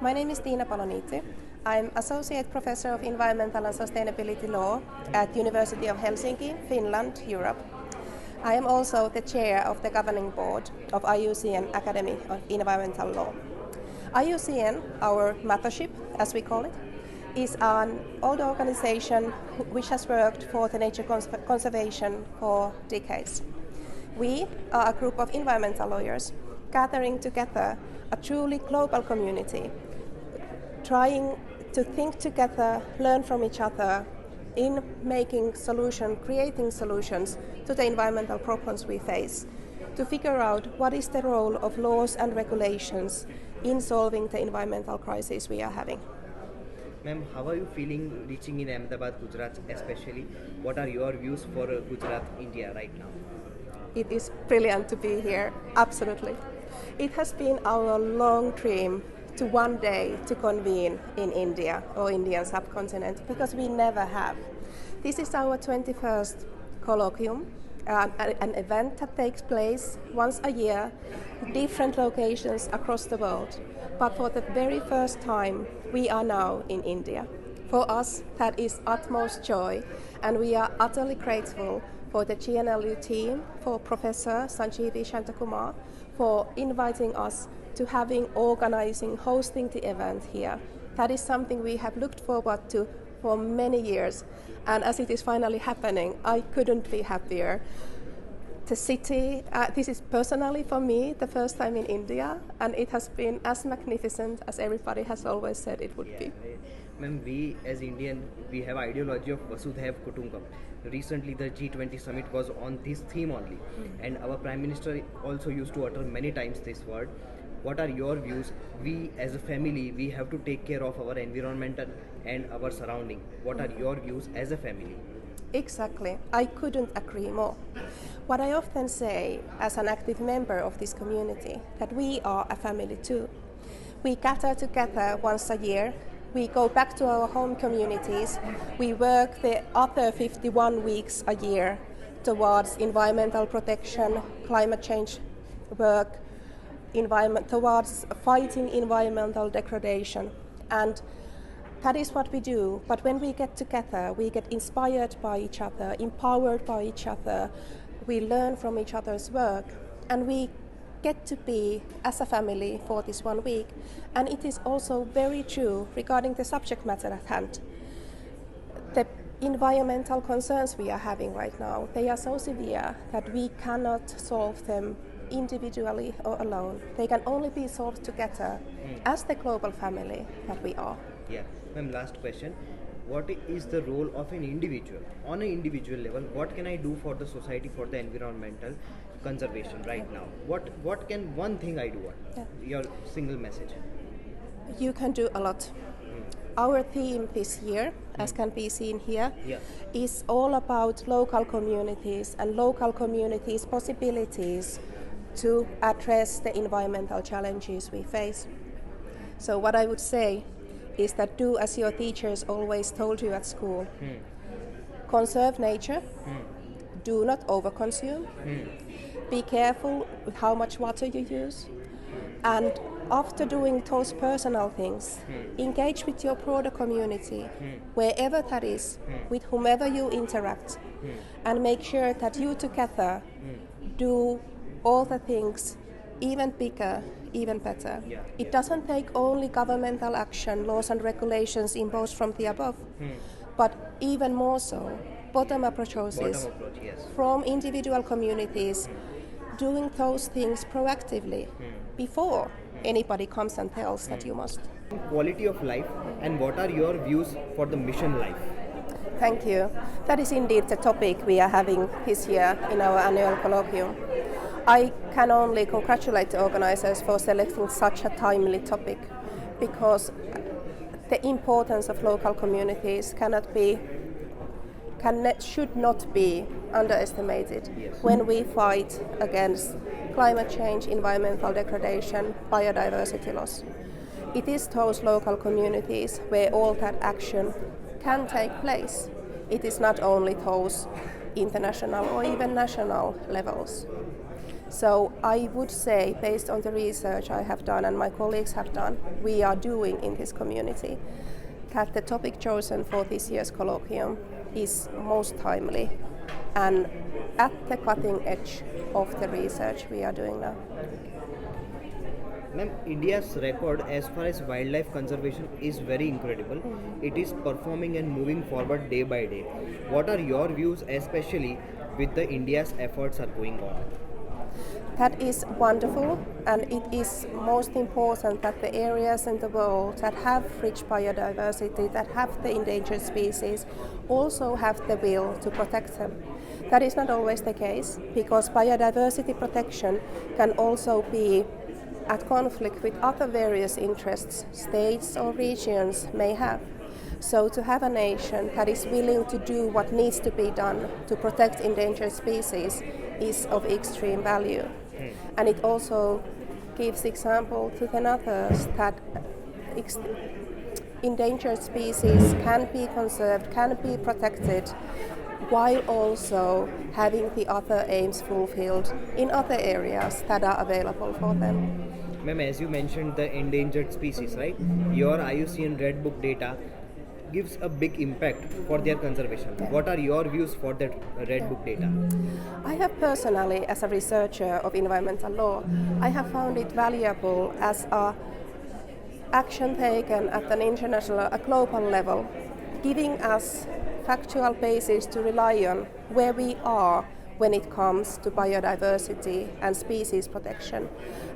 My name is Tiina Paloniitty. I'm Associate Professor of Environmental and Sustainability Law at University of Helsinki, Finland, Europe. I am also the Chair of the Governing Board of IUCN Academy of Environmental Law. IUCN, our mothership as we call it, is an old organization which has worked for the nature conservation for decades. We are a group of environmental lawyers gathering together a truly global community, trying to think together, learn from each other in creating solutions to the environmental problems we face, to figure out what is the role of laws and regulations in solving the environmental crisis we are having. Ma'am, how are you feeling reaching in Ahmedabad, Gujarat especially? What are your views for Gujarat, India right now? It is brilliant to be here, absolutely. It has been our long dream to one day to convene in India or Indian subcontinent because we never have. This is our 21st colloquium, an event that takes place once a year, different locations across the world. But for the very first time, we are now in India. For us, that is utmost joy, and we are utterly grateful for the GNLU team, for Professor Sanjeevi Shantakumar, for inviting us to hosting the event here. That is something we have looked forward to for many years, and as it is finally happening, I couldn't be happier. The city, this is personally for me the first time in India, and it has been as magnificent as everybody has always said it would be. Ma'am, we as Indian, we have ideology of Vasudhaiv Kutumbakam. Recently the G20 summit was on this theme only, and our Prime Minister also used to utter many times this word. What are your views? We as a family, we have to take care of our environment and our surrounding. What are your views as a family? Exactly. I couldn't agree more. What I often say as an active member of this community, that we are a family too. We gather together once a year. We go back to our home communities. We work the other 51 weeks a year towards environmental protection, climate change work, towards fighting environmental degradation. And that is what we do. But when we get together, we get inspired by each other, empowered by each other. We learn from each other's work, and we get to be as a family for this 1 week. And it is also very true regarding the subject matter at hand. The environmental concerns we are having right now, they are so severe that we cannot solve them individually or alone. They can only be solved together as the global family that we are. Yeah. Ma'am, last question. What is the role of an individual? On an individual level, what can I do for the society, for the environmental conservation right now? What can one thing I do? Your single message. You can do a lot. Our theme this year, as can be seen here, is all about local communities and local communities' possibilities to address the environmental challenges we face. So what I would say is that do as your teachers always told you at school. Conserve nature, do not overconsume, be careful with how much water you use, and after doing those personal things, engage with your broader community, wherever that is, with whomever you interact, and make sure that you together do all the things even bigger, even better. It doesn't take only governmental action, laws and regulations imposed from the above, but even more so, bottom-up approaches from individual communities, doing those things proactively before anybody comes and tells that you must. Quality of life, and what are your views for the mission life? Thank you. That is indeed the topic we are having this year in our annual colloquium. I can only congratulate the organizers for selecting such a timely topic, because the importance of local communities should not be underestimated when we fight against climate change, environmental degradation, biodiversity loss. It is those local communities where all that action can take place. It is not only those international or even national levels. So I would say, based on the research I have done and my colleagues have done, we are doing in this community, that the topic chosen for this year's colloquium is most timely and at the cutting edge of the research we are doing now. Ma'am, India's record as far as wildlife conservation is very incredible. It is performing and moving forward day by day. What are your views, especially with the India's efforts are going on? That is wonderful, and it is most important that the areas in the world that have rich biodiversity, that have the endangered species, also have the will to protect them. That is not always the case, because biodiversity protection can also be at conflict with other various interests states or regions may have. So to have a nation that is willing to do what needs to be done to protect endangered species is of extreme value. And it also gives example to the others that endangered species can be conserved, can be protected, while also having the other aims fulfilled in other areas that are available for them. Ma'am, as you mentioned the endangered species, right? Your IUCN Red Book data gives a big impact for their conservation. Yeah. What are your views for that Red Book data? I have personally, as a researcher of environmental law, I have found it valuable as a action taken at an international, a global level, giving us factual basis to rely on where we are when it comes to biodiversity and species protection.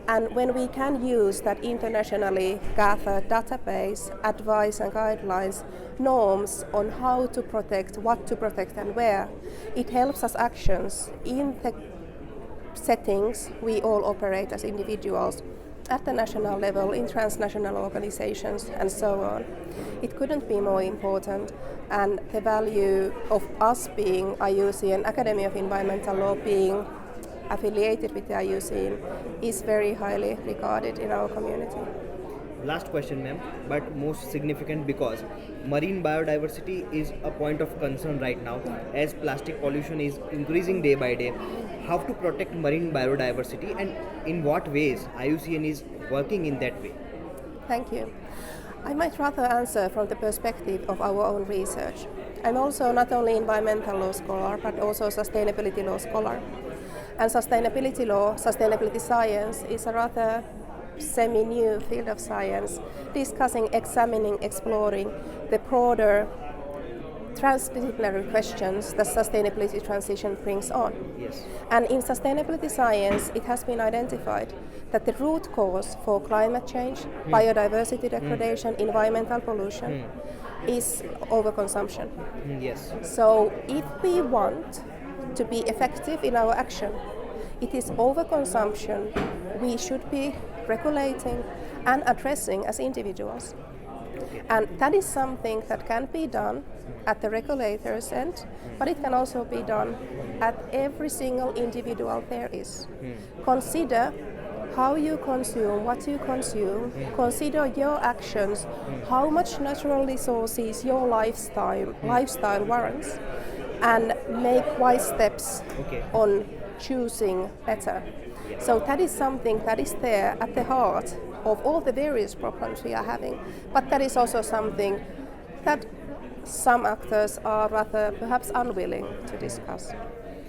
And when we can use that internationally gathered database, advice and guidelines, norms on how to protect, what to protect and where, it helps us actions in the settings we all operate as individuals at the national level, in transnational organizations and so on. It couldn't be more important, and the value of us being IUCN Academy of Environmental Law being affiliated with the IUCN is very highly regarded in our community. Last question, ma'am, but most significant because marine biodiversity is a point of concern right now as plastic pollution is increasing day by day. How to protect marine biodiversity and in what ways IUCN is working in that way? Thank you. I might rather answer from the perspective of our own research. I'm also not only environmental law scholar but also sustainability law scholar. And sustainability law, sustainability science is a rather semi-new field of science discussing, examining, exploring the broader transdisciplinary questions that sustainability transition brings on. Yes. And in sustainability science, it has been identified that the root cause for climate change, biodiversity degradation, environmental pollution is overconsumption. Yes. So if we want to be effective in our action, it is overconsumption we should be regulating and addressing as individuals. And that is something that can be done at the regulator's end, but it can also be done at every single individual there is. Consider how you consume, what you consume, consider your actions, how much natural resources your lifestyle warrants, and make wise steps on choosing better. So that is something that is there at the heart of all the various problems we are having, but that is also something that some actors are rather perhaps unwilling to discuss.